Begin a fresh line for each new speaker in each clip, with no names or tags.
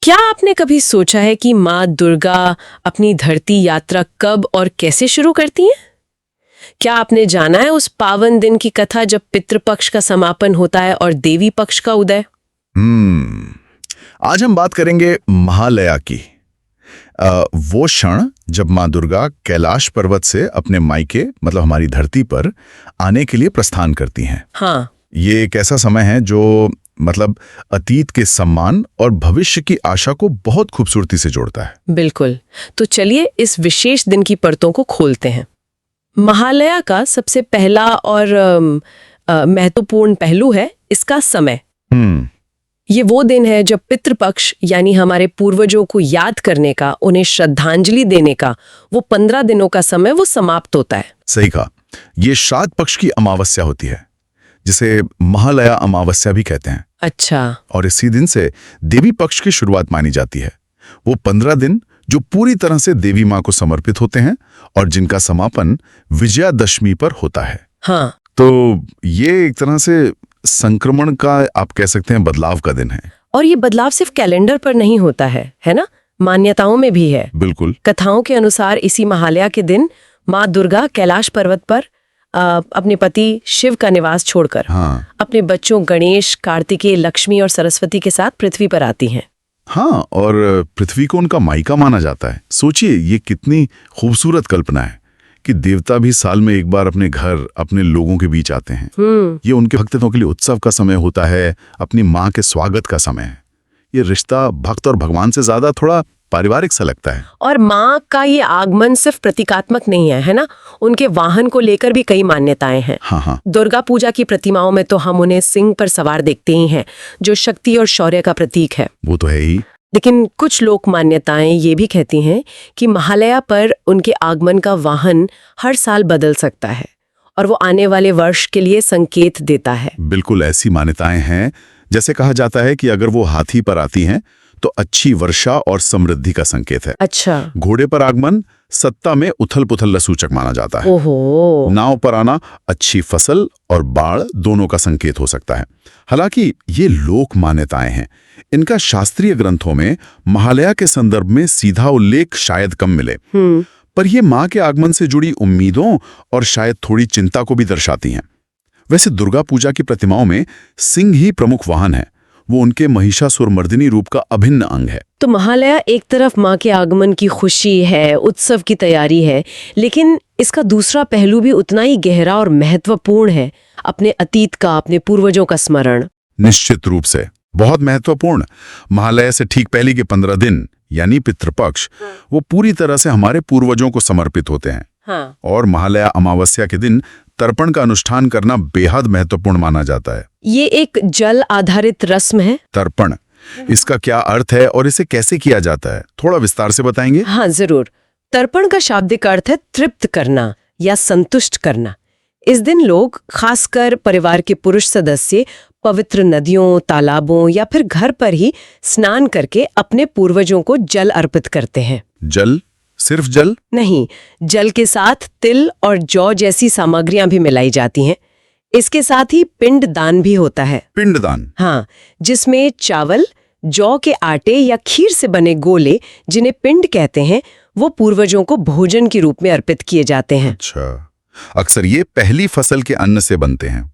क्या आपने कभी सोचा है कि माँ दुर्गा अपनी धरती यात्रा कब और कैसे शुरू करती हैं? क्या आपने जाना है उस पावन दिन की कथा जब पितृपक्ष का समापन होता है और देवी पक्ष का उदय?
आज हम बात करेंगे महालया की। वो क्षण जब माँ दुर्गा कैलाश पर्वत से अपने मायके मतलब हमारी धरती पर आने के लिए प्रस्थान करती हैं।
हाँ,
ये एक ऐसा समय है जो मतलब अतीत के सम्मान और भविष्य की आशा को बहुत खूबसूरती से जोड़ता है।
बिल्कुल। तो चलिए इस विशेष दिन की परतों को खोलते हैं। महालया का सबसे पहला और महत्वपूर्ण पहलू है इसका समय। ये वो दिन है जब पितृपक्ष यानी हमारे पूर्वजों को याद करने का, उन्हें श्रद्धांजलि देने का वो 15 दिनों का समय वो समाप्त होता है।
सही कहा। ये श्राद्ध पक्ष की अमावस्या होती है, जिसे महालया अमावस्या भी कहते हैं।
अच्छा।
और इसी दिन से देवी पक्ष की शुरुआत मानी जाती है। वो 15 दिन जो पूरी तरह से देवी माँ को समर्पित होते हैं और जिनका समापन विजयादशमी पर होता है।
हाँ।
तो ये एक तरह से संक्रमण का आप कह सकते हैं बदलाव का दिन है।
और ये बदलाव सिर्फ कैलेंडर पर नहीं होता है ना? मान्यताओं में भी है।
बिल्कुल।
कथाओं के अनुसार इसी महालया के दिन माँ दुर्गा कैलाश पर्वत पर अपने पति शिव का निवास छोड़कर अपने बच्चों गणेश, कार्तिकेय, लक्ष्मी और सरस्वती के साथ पृथ्वी पर आती हैं।
हाँ, और पृथ्वी को उनका मायका माना जाता है। सोचिए ये कितनी खूबसूरत कल्पना है कि देवता भी साल में एक बार अपने घर, अपने लोगों के बीच आते हैं। ये उनके भक्तों के लिए उत्सव का समय होता है, अपनी माँ के स्वागत का समय है। ये रिश्ता भक्त और भगवान से ज्यादा थोड़ा पारिवारिक सा लगता है।
और माँ का ये आगमन सिर्फ प्रतीकात्मक नहीं है ना? उनके वाहन को लेकर भी कई मान्यताएं हैं।
हाँ।
दुर्गा पूजा की प्रतिमाओं में तो हम उन्हें सिंह पर सवार देखते ही हैं, जो शक्ति और शौर्य का प्रतीक है।
वो तो है ही।
लेकिन कुछ लोक मान्यताएं ये भी कहती हैं कि महालया पर उनके आगमन का वाहन हर साल बदल सकता है और वो आने वाले वर्ष के लिए संकेत देता है।
बिल्कुल ऐसी मान्यताएं हैं। जैसे कहा जाता है कि अगर वो हाथी पर आती हैं तो अच्छी वर्षा और समृद्धि का संकेत है।
अच्छा।
घोड़े पर आगमन सत्ता में उथल पुथल सूचक माना जाता है।
ओहो।
नाव पर आना अच्छी फसल और बाढ़ दोनों का संकेत हो सकता है। हालांकि ये लोक मान्यताएं हैं। इनका शास्त्रीय ग्रंथों में महालया के संदर्भ में सीधा उल्लेख शायद कम मिले, पर ये माँ के आगमन से जुड़ी उम्मीदों और शायद थोड़ी चिंता को भी दर्शाती हैं। वैसे दुर्गा पूजा की प्रतिमाओं में सिंह ही प्रमुख वाहन है। वो उनके महिषासुरमर्दिनी रूप का अभिन्न अंग है।
तो महालया एक तरफ माँ के आगमन की खुशी है, उत्सव की तैयारी है, लेकिन इसका दूसरा पहलू भी उतना ही गहरा और महत्वपूर्ण है, अपने अतीत का, अपने पूर्वजों का स्मरण।
निश्चित रूप से बहुत महत्वपूर्ण। महालया से ठीक पहले के 15 दिन यानी पितृपक्ष वो पूरी तरह से हमारे पूर्वजों को समर्पित होते हैं।
हाँ।
और महालया अमावस्या के दिन तर्पण का अनुष्ठान करना बेहद महत्वपूर्ण माना जाता है।
ये एक जल आधारित रस्म है।
तर्पण, इसका क्या अर्थ है और इसे कैसे किया जाता है, थोड़ा विस्तार से बताएंगे?
हाँ जरूर। तर्पण का शाब्दिक अर्थ है तृप्त करना या संतुष्ट करना। इस दिन लोग, खासकर परिवार के पुरुष सदस्य, पवित्र नदियों, तालाबों या फिर घर पर ही स्नान करके अपने पूर्वजों को जल अर्पित करते हैं।
जल? सिर्फ जल
नहीं, जल के साथ तिल और जौ जैसी सामग्रियां भी मिलाई जाती हैं। इसके साथ ही पिंड दान भी होता है।
पिंड दान?
हाँ, जिसमें चावल, जौ के आटे या खीर से बने गोले, जिन्हें पिंड कहते हैं, वो पूर्वजों को भोजन के रूप में अर्पित किए जाते हैं।
अच्छा। अक्सर ये पहली फसल के अन्न से बनते हैं,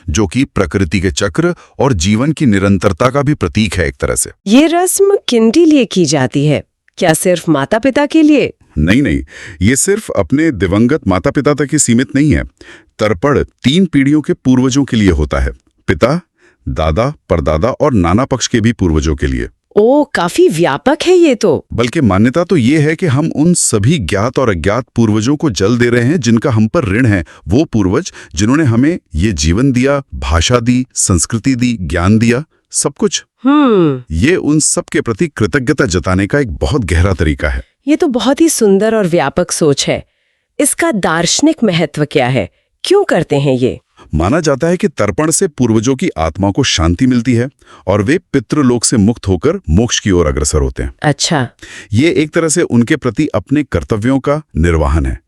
जो कि प्रकृति के चक्र और जीवन की निरंतरता का भी प्रतीक है एक तरह से।
ये रस्म किनके लिए की जाती है? क्या सिर्फ माता पिता के लिए?
नहीं, ये सिर्फ अपने दिवंगत माता पिता तक ही सीमित नहीं है। तर्पण 3 पीढ़ियों के पूर्वजों के लिए होता है। पिता, दादा, परदादा और नाना पक्ष के भी पूर्वजों के लिए।
ओ, काफी व्यापक है ये तो।
बल्कि मान्यता तो ये है कि हम उन सभी ज्ञात और अज्ञात पूर्वजों को जल दे रहे हैं जिनका हम पर ऋण है। वो पूर्वज जिन्होंने हमें ये जीवन दिया, भाषा दी, संस्कृति दी, ज्ञान दिया, सब कुछ। ये उन सब के प्रति कृतज्ञता जताने का एक बहुत गहरा तरीका है।
ये तो बहुत ही सुंदर और व्यापक सोच है। इसका दार्शनिक महत्व क्या है? क्यों करते हैं ये?
माना जाता है कि तर्पण से पूर्वजों की आत्मा को शांति मिलती है और वे पितृलोक से मुक्त होकर मोक्ष की ओर अग्रसर होते हैं।
अच्छा।
ये एक तरह से उनके प्रति अपने कर्तव्यों का निर्वहन है।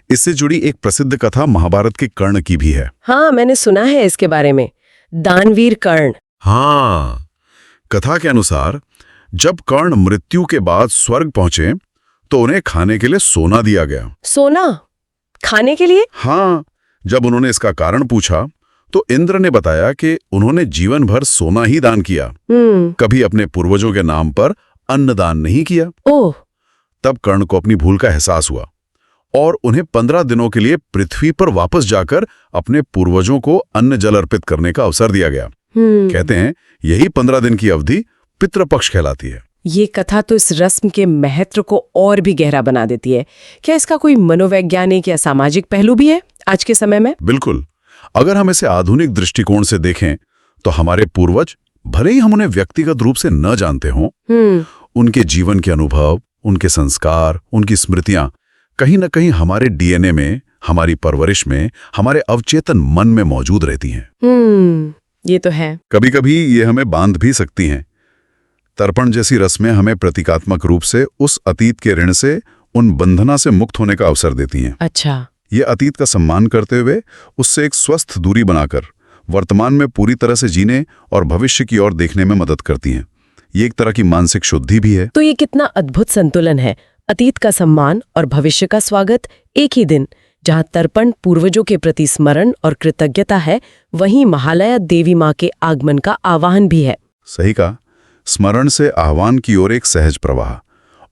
इससे जुड़ी एक प्रसिद्ध कथा महाभारत के कर्ण की भी है।
हाँ, मैंने सुना है इसके बारे में। दानवीर कर्ण।
हाँ, कथा के अनुसार जब कर्ण मृत्यु के बाद स्वर्ग पहुंचे तो उन्हें खाने के लिए सोना दिया गया।
सोना खाने के लिए?
हाँ, जब उन्होंने इसका कारण पूछा तो इंद्र ने बताया कि उन्होंने जीवन भर सोना ही दान किया, कभी अपने पूर्वजों के नाम पर अन्न दान नहीं किया।
ओह!
तब कर्ण को अपनी भूल का एहसास हुआ और उन्हें 15 दिनों के लिए पृथ्वी पर वापस जाकर अपने पूर्वजों को अन्न जल अर्पित करने का अवसर दिया गया। कहते हैं यही 15 दिन की अवधि पितृपक्ष कहलाती है।
ये कथा तो इस रस्म के महत्व को और भी गहरा बना देती है। क्या इसका कोई मनोवैज्ञानिक या सामाजिक पहलू भी है आज के समय में?
बिल्कुल। अगर हम इसे आधुनिक दृष्टिकोण से देखें तो हमारे पूर्वज, भले ही हम उन्हें व्यक्तिगत रूप से न जानते हों, उनके जीवन के अनुभव, उनके संस्कार, उनकी स्मृतियां कहीं न कहीं हमारे डीएनए में, हमारी परवरिश में, हमारे अवचेतन मन में मौजूद रहती हैं।
ये तो है।
कभी कभी ये हमें बांध भी सकती हैं। तर्पण जैसी रस्में हमें प्रतीकात्मक रूप से उस अतीत के ऋण से, उन बंधना से मुक्त होने का अवसर देती हैं।
अच्छा।
ये अतीत का सम्मान करते हुए उससे एक स्वस्थ दूरी बनाकर वर्तमान में पूरी तरह से जीने और भविष्य की ओर देखने में मदद करती हैं। ये एक तरह की मानसिक शुद्धि भी है।
तो ये कितना अद्भुत संतुलन है, अतीत का सम्मान और भविष्य का स्वागत एक ही दिन। जहाँ तर्पण पूर्वजों के प्रति स्मरण और कृतज्ञता है, वहीं महालया देवी माँ के आगमन का आह्वान भी है।
सही कहा, स्मरण से आह्वान की ओर एक सहज प्रवाह।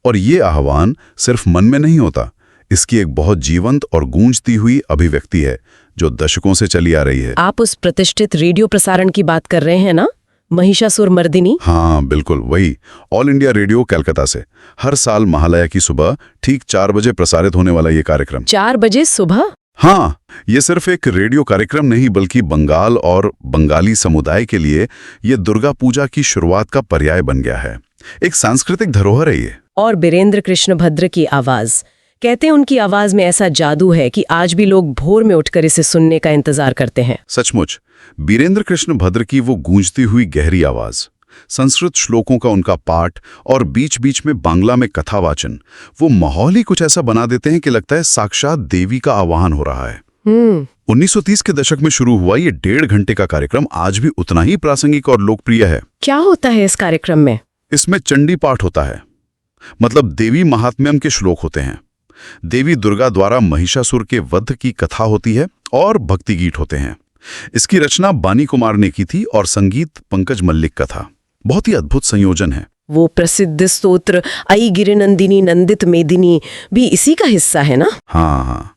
और ये आह्वान सिर्फ मन में नहीं होता, इसकी एक बहुत जीवंत और गूंजती हुई अभिव्यक्ति है जो दशकों से चली आ रही है।
आप उस प्रतिष्ठित रेडियो प्रसारण की बात कर रहे हैं ना, महिषासुर मर्दिनी?
हाँ बिल्कुल, वही। ऑल इंडिया रेडियो कलकत्ता से हर साल महालया की सुबह ठीक 4 बजे प्रसारित होने वाला ये कार्यक्रम।
4 बजे सुबह?
हाँ, ये सिर्फ एक रेडियो कार्यक्रम नहीं बल्कि बंगाल और बंगाली समुदाय के लिए ये दुर्गा पूजा की शुरुआत का पर्याय बन गया है। एक सांस्कृतिक धरोहर है ये।
और बीरेंद्र कृष्ण भद्र की आवाज, कहते हैं उनकी आवाज में ऐसा जादू है कि आज भी लोग भोर में उठकर इसे सुनने का इंतजार करते हैं।
सचमुच, बीरेंद्र कृष्ण भद्र की वो गूंजती हुई गहरी आवाज, संस्कृत श्लोकों का उनका पाठ और बीच बीच में बांग्ला में कथा वाचन, वो माहौल ही कुछ ऐसा बना देते हैं कि लगता है साक्षात देवी का आह्वान हो रहा है। 1930 के दशक में शुरू हुआ ये 1.5 घंटे का कार्यक्रम आज भी उतना ही प्रासंगिक और लोकप्रिय है।
क्या होता है इस कार्यक्रम में?
इसमें चंडी पाठ होता है, मतलब देवी महात्म्यम के श्लोक होते हैं। देवी दुर्गा द्वारा महिषासुर के वध की कथा होती है और भक्ति गीत होते हैं। इसकी रचना बानी कुमार ने की थी और संगीत पंकज मल्लिक का था। बहुत ही अद्भुत संयोजन है।
वो प्रसिद्ध स्तोत्र आई गिरिनंदिनी नंदित मेदिनी भी इसी का हिस्सा है ना?
हाँ,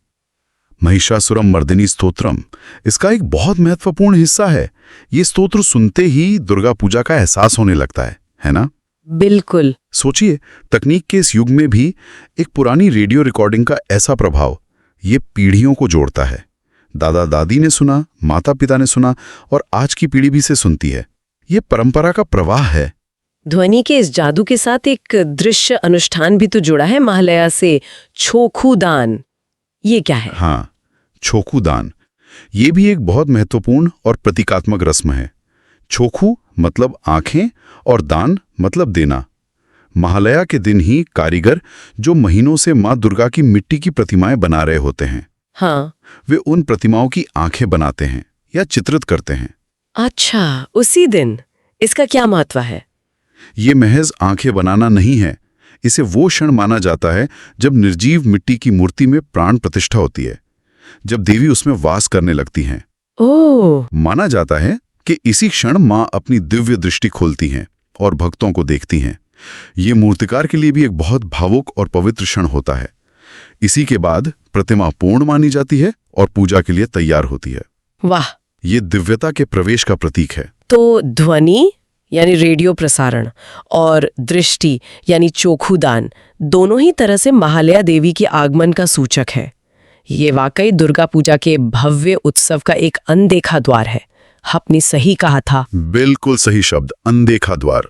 महिषासुरम मर्दिनी स्तोत्रम इसका एक बहुत महत्वपूर्ण हिस्सा है। ये स्तोत्र सुनते ही दुर्गा पूजा का एहसास होने लगता है ना?
बिल्कुल।
सोचिए, तकनीक के इस युग में भी एक पुरानी रेडियो रिकॉर्डिंग का ऐसा प्रभाव, ये पीढ़ियों को जोड़ता है। दादा दादी ने सुना, माता पिता ने सुना और आज की पीढ़ी भी से सुनती है। ये परंपरा का प्रवाह है।
ध्वनि के इस जादू के साथ एक दृश्य अनुष्ठान भी तो जुड़ा है महालया से, छोखू दान। ये क्या है?
हाँ, छोखू दान, ये भी एक बहुत महत्वपूर्ण और प्रतीकात्मक रस्म है। छोखू मतलब आंखें और दान मतलब देना। महालया के दिन ही कारीगर जो महीनों से मां दुर्गा की मिट्टी की प्रतिमाएं बना रहे होते हैं,
हाँ,
वे उन प्रतिमाओं की आंखें बनाते हैं या चित्रित करते हैं।
अच्छा, उसी दिन। इसका क्या महत्व है?
ये महज आंखें बनाना नहीं है, इसे वो क्षण माना जाता है जब निर्जीव मिट्टी की मूर्ति में प्राण प्रतिष्ठा होती है, जब देवी उसमें वास करने लगती हैं।
ओह!
माना जाता है कि इसी क्षण मां अपनी दिव्य दृष्टि खोलती हैं और भक्तों को देखती हैं। ये मूर्तिकार के लिए भी एक बहुत भावुक और पवित्र क्षण होता है। इसी के बाद प्रतिमा पूर्ण मानी जाती है और पूजा के लिए तैयार होती है।
वाह!
ये दिव्यता के प्रवेश का प्रतीक है।
तो ध्वनि यानी रेडियो प्रसारण और दृष्टि यानी चोखुदान दोनों ही तरह से महालया देवी के आगमन का सूचक है। ये वाकई दुर्गा पूजा के भव्य उत्सव का एक अनदेखा द्वार है। आपने सही कहा था।
बिल्कुल सही शब्द, अनदेखा द्वार।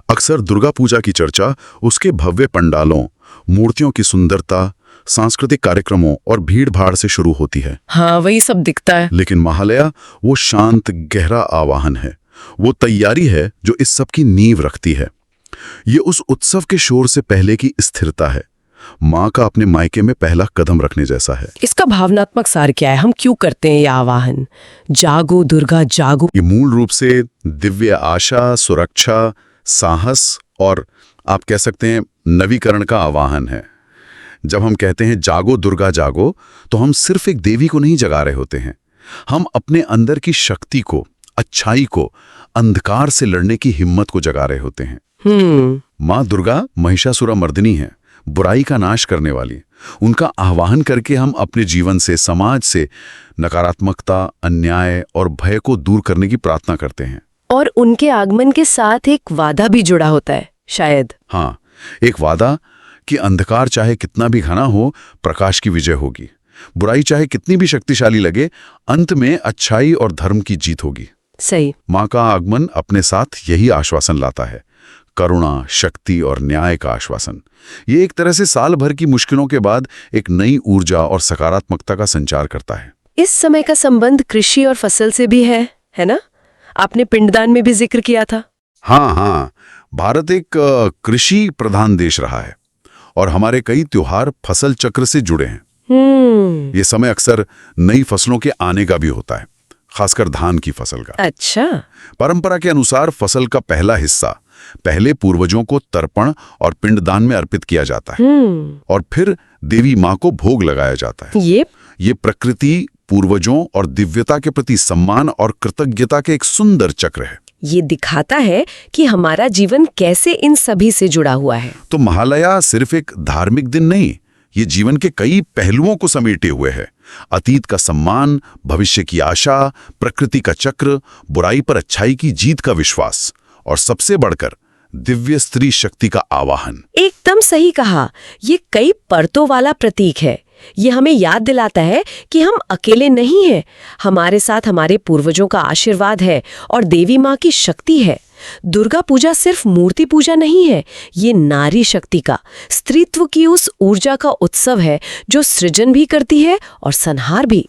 अक्सर दुर्गा पूजा की चर्चा उसके भव्य पंडालों, मूर्तियों की सुंदरता, सांस्कृतिक कार्यक्रमों और भीड़-भाड़ से शुरू होती है।
हाँ, वही सब दिखता है।
लेकिन महालया वो शांत गहरा आवाहन है, वो तैयारी है जो इस सब की नींव रखती है। ये उस उत्सव के शोर से पहले की स्थिरता है, माँ का अपने मायके में पहला कदम रखने जैसा है।
इसका भावनात्मक सार क्या है? हम क्यों करते हैं यह आवाहन? जागो दुर्गा जागो।
ये मूल रूप से दिव्य आशा, सुरक्षा, साहस और आप कह सकते हैं नवीकरण का आवाहन है। जब हम कहते हैं जागो दुर्गा जागो, तो हम सिर्फ एक देवी को नहीं जगा रहे होते हैं, हम अपने अंदर की शक्ति को, अच्छाई को, अंधकार से लड़ने की हिम्मत को जगा रहे होते हैं। माँ दुर्गा महिषासुर मर्दिनी है, बुराई का नाश करने वाली। उनका आह्वान करके हम अपने जीवन से, समाज से नकारात्मकता, अन्याय और भय को दूर करने की प्रार्थना करते हैं।
और उनके आगमन के साथ एक वादा भी जुड़ा होता है शायद।
हाँ, एक वादा कि अंधकार चाहे कितना भी घना हो, प्रकाश की विजय होगी। बुराई चाहे कितनी भी शक्तिशाली लगे, अंत में अच्छाई और धर्म की जीत होगी।
सही।
माँ का आगमन अपने साथ यही आश्वासन लाता है, करुणा, शक्ति और न्याय का आश्वासन। ये एक तरह से साल भर की मुश्किलों के बाद एक नई ऊर्जा और सकारात्मकता का संचार करता है।
इस समय का संबंध कृषि और फसल से भी है ना? आपने पिंडदान में भी जिक्र किया था।
हाँ, भारत एक कृषि प्रधान देश रहा है और हमारे कई त्योहार फसल चक्र से जुड़े हैं। ये समय अक्सर नई फसलों के आने का भी होता है, खासकर धान की फसल का।
अच्छा।
परंपरा के अनुसार फसल का पहला हिस्सा पहले पूर्वजों को तर्पण और पिंडदान में अर्पित किया जाता है और फिर देवी माँ को भोग लगाया जाता है। ये प्रकृति, पूर्वजों और दिव्यता के प्रति सम्मान और कृतज्ञता के एक सुंदर चक्र है।
ये दिखाता है कि हमारा जीवन कैसे इन सभी से जुड़ा हुआ है।
तो महालया सिर्फ एक धार्मिक दिन नहीं, ये जीवन के कई पहलुओं को समेटे हुए है। अतीत का सम्मान, भविष्य की आशा, प्रकृति का चक्र, बुराई पर अच्छाई की जीत का विश्वास और सबसे बढ़कर दिव्य स्त्री शक्ति का आवाहन। एकदम
सही कहा। ये कई परतों वाला प्रतीक है। ये हमें याद दिलाता है कि हम अकेले नहीं हैं। हमारे साथ हमारे पूर्वजों का आशीर्वाद है और देवी माँ की शक्ति है। दुर्गा पूजा सिर्फ मूर्ति पूजा नहीं है, ये नारी शक्ति का, स्त्रीत्व की उस ऊर्जा का उत्सव है जो सृजन भी करती है और संहार भी।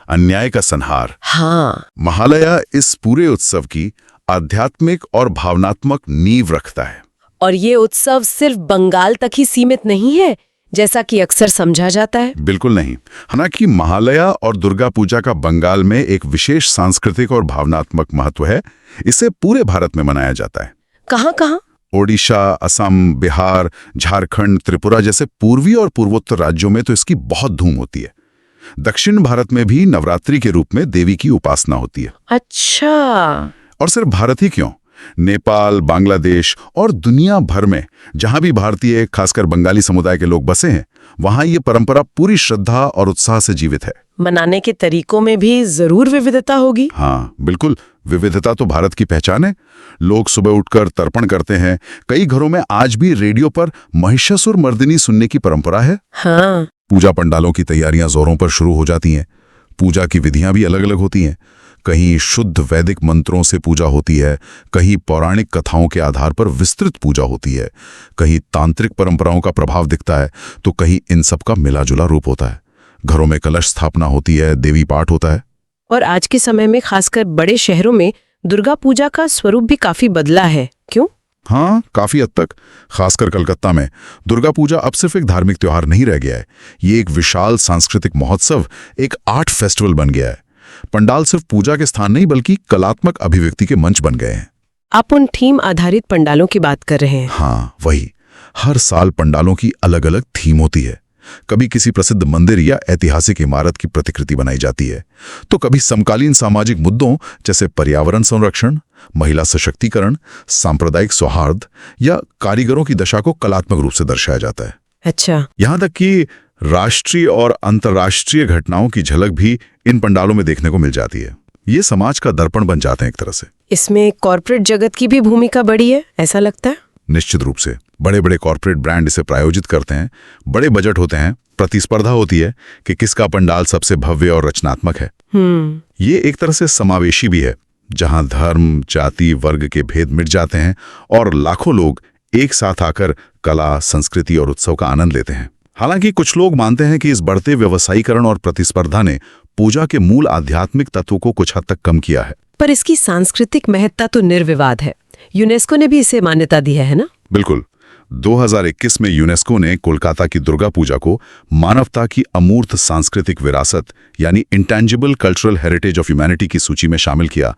अन्याय का संहार।
हाँ।
महालया इस पूरे उत्सव की आध्यात्मिक और भावनात्मक नींव रखता है।
और ये उत्सव सिर्फ बंगाल तक ही सीमित नहीं है, जैसा कि अक्सर समझा जाता है।
बिल्कुल नहीं। हालांकि महालया और दुर्गा पूजा का बंगाल में एक विशेष सांस्कृतिक और भावनात्मक महत्व है। इसे पूरे भारत में मनाया जाता है।
कहाँ?
ओडिशा, असम, बिहार, झारखंड, त्रिपुरा जैसे पूर्वी और पूर्वोत्तर राज्यों में तो इसकी बहुत धूम होती है। दक्षिण भारत में भी नवरात्रि के रूप में देवी की उपासना होती है।
अच्छा।
और सिर्फ भारत ही क्यों, नेपाल, बांग्लादेश और दुनिया भर में जहां भी भारतीय, खासकर बंगाली समुदाय के लोग बसे हैं, वहां ये परंपरा पूरी श्रद्धा और उत्साह से जीवित है।
मनाने के तरीकों में भी जरूर विविधता होगी।
हाँ बिल्कुल, विविधता तो भारत की पहचान है। लोग सुबह उठकर तर्पण करते हैं। कई घरों में आज भी रेडियो पर महिषासुर मर्दिनी सुनने की परंपरा है।
हाँ।
पूजा पंडालों की तैयारियां जोरों पर शुरू हो जाती हैं। पूजा की विधियां भी अलग अलग होती हैं। कहीं शुद्ध वैदिक मंत्रों से पूजा होती है, कहीं पौराणिक कथाओं के आधार पर विस्तृत पूजा होती है, कहीं तांत्रिक परंपराओं का प्रभाव दिखता है, तो कहीं इन सब का मिलाजुला रूप होता है। घरों में कलश स्थापना होती है, देवी पाठ होता है।
और आज के समय में खासकर बड़े शहरों में दुर्गा पूजा का स्वरूप भी काफी बदला है। क्यों?
हाँ, काफी हद तक। खासकर कलकत्ता में दुर्गा पूजा अब सिर्फ एक धार्मिक त्योहार नहीं रह गया है। ये एक विशाल सांस्कृतिक महोत्सव, एक आर्ट फेस्टिवल बन गया है। पंडाल सिर्फ पूजा के स्थान नहीं बल्कि कलात्मक अभिव्यक्ति के मंच बन गए हैं।
आप उन थीम आधारित पंडालों की बात कर रहे हैं?
हाँ वही। हर साल पंडालों की अलग अलग थीम होती है। कभी किसी प्रसिद्ध मंदिर या ऐतिहासिक इमारत की प्रतिकृति बनाई जाती है, तो कभी समकालीन सामाजिक मुद्दों जैसे पर्यावरण संरक्षण, महिला सशक्तिकरण, सांप्रदायिक सौहार्द या कारीगरों की दशा को कलात्मक रूप से दर्शाया जाता है।
अच्छा।
यहाँ तक कि राष्ट्रीय और अंतर्राष्ट्रीय घटनाओं की झलक भी इन पंडालों में देखने को मिल जाती है। ये समाज का दर्पण बन जाते हैं एक तरह से।
इसमें कॉर्पोरेट जगत की भी भूमिका बड़ी है, ऐसा लगता है?
निश्चित रूप से। बड़े बड़े कॉर्पोरेट ब्रांड इसे प्रायोजित करते हैं। बड़े बजट होते हैं, प्रतिस्पर्धा होती है कि किसका पंडाल सबसे भव्य और रचनात्मक है। ये एक तरह से समावेशी भी है, जहां धर्म, जाति, वर्ग के भेद मिट जाते हैं और लाखों लोग एक साथ आकर कला, संस्कृति और उत्सव का आनंद लेते हैं। हालांकि कुछ लोग मानते हैं कि इस बढ़ते व्यवसायीकरण और प्रतिस्पर्धा ने पूजा के मूल आध्यात्मिक तत्वों को कुछ हद तक कम किया है।
पर इसकी सांस्कृतिक महत्ता तो निर्विवाद है। यूनेस्को ने भी इसे मान्यता दी है ना?
बिल्कुल। 2021 में यूनेस्को ने कोलकाता की दुर्गा पूजा को मानवता की अमूर्त सांस्कृतिक विरासत यानी intangible cultural heritage of humanity की सूची में शामिल किया।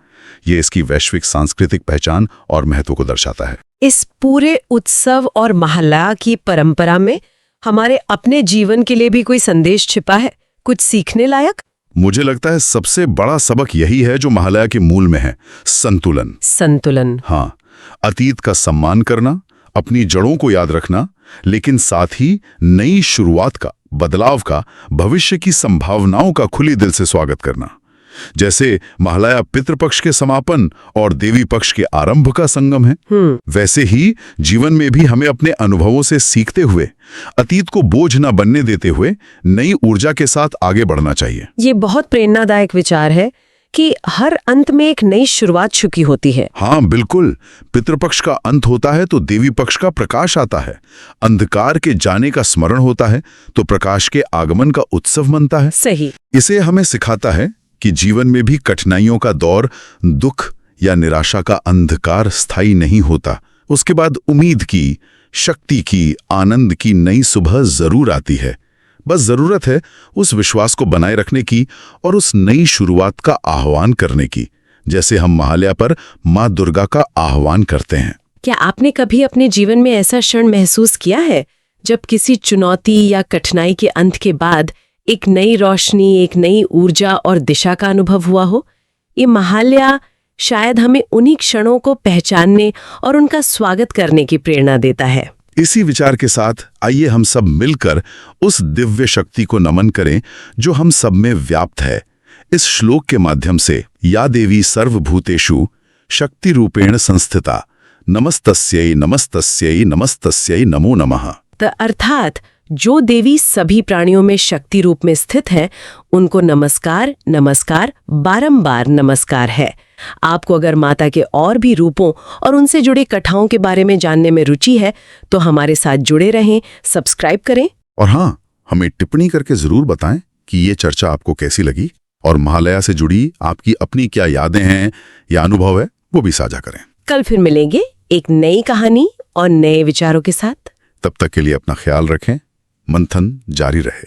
ये इसकी वैश्विक सांस्कृतिक पहचान और महत्व को दर्शाता है।
इस पूरे उत्सव और महालया की परंपरा में हमारे अपने जीवन के लिए भी कोई संदेश छिपा है, कुछ सीखने लायक?
मुझे लगता है सबसे बड़ा सबक यही है जो महालया के मूल में है, संतुलन।
संतुलन।
हाँ, अतीत का सम्मान करना, अपनी जड़ों को याद रखना, लेकिन साथ ही नई शुरुआत का, बदलाव का, भविष्य की संभावनाओं का खुली दिल से स्वागत करना। जैसे महालया पितृपक्ष के समापन और देवी पक्ष के आरंभ का संगम है, वैसे ही जीवन में भी हमें अपने अनुभवों से सीखते हुए, अतीत को बोझ न बनने देते हुए नई ऊर्जा के साथ आगे बढ़ना चाहिए।
ये बहुत प्रेरणादायक विचार है कि हर अंत में एक नई शुरुआत छुपी होती है।
हाँ बिल्कुल, पितृपक्ष का अंत होता है तो देवी पक्ष का प्रकाश आता है, अंधकार के जाने का स्मरण होता है तो प्रकाश के आगमन का उत्सव मनता है।
सही।
इसे हमें सिखाता है कि जीवन में भी कठिनाइयों का दौर, दुख या निराशा का अंधकार स्थायी नहीं होता। उसके बाद उम्मीद की, शक्ति की, आनंद की नई सुबह जरूर आती है। बस जरूरत है उस विश्वास को बनाए रखने की और उस नई शुरुआत का आह्वान करने की, जैसे हम महालया पर माँ दुर्गा का आह्वान करते हैं।
क्या आपने कभी अपने जीवन में ऐसा क्षण महसूस किया है जब किसी चुनौती या कठिनाई के अंत के बाद एक नई रोशनी, एक नई ऊर्जा और दिशा का अनुभव हुआ हो? ये महालया शायद हमें उन्हीं क्षणों को पहचानने और उनका स्वागत करने की प्रेरणा देता है।
इसी विचार के साथ आइए हम सब मिलकर उस दिव्य शक्ति को नमन करें जो हम सब में व्याप्त है। इस श्लोक के माध्यम से, या देवी सर्वभूतेषु शक्ति रूपेण संस्थिता, नमस्तस्यै नमस्तस्यै नमस्तस्यै नमो नमः।
अर्थात जो देवी सभी प्राणियों में शक्ति रूप में स्थित है, उनको नमस्कार, नमस्कार, बारंबार नमस्कार है। आपको अगर माता के और भी रूपों और उनसे जुड़े कथाओं के बारे में जानने में रुचि है तो हमारे साथ जुड़े रहें, सब्सक्राइब करें।
और हाँ, हमें टिप्पणी करके जरूर बताएं कि ये चर्चा आपको कैसी लगी और महालया से जुड़ी आपकी अपनी क्या यादें हैं या अनुभव है, वो भी साझा करें।
कल फिर मिलेंगे एक नई कहानी और नए विचारों के साथ।
तब तक के लिए अपना ख्याल रखें, मंथन जारी रहे।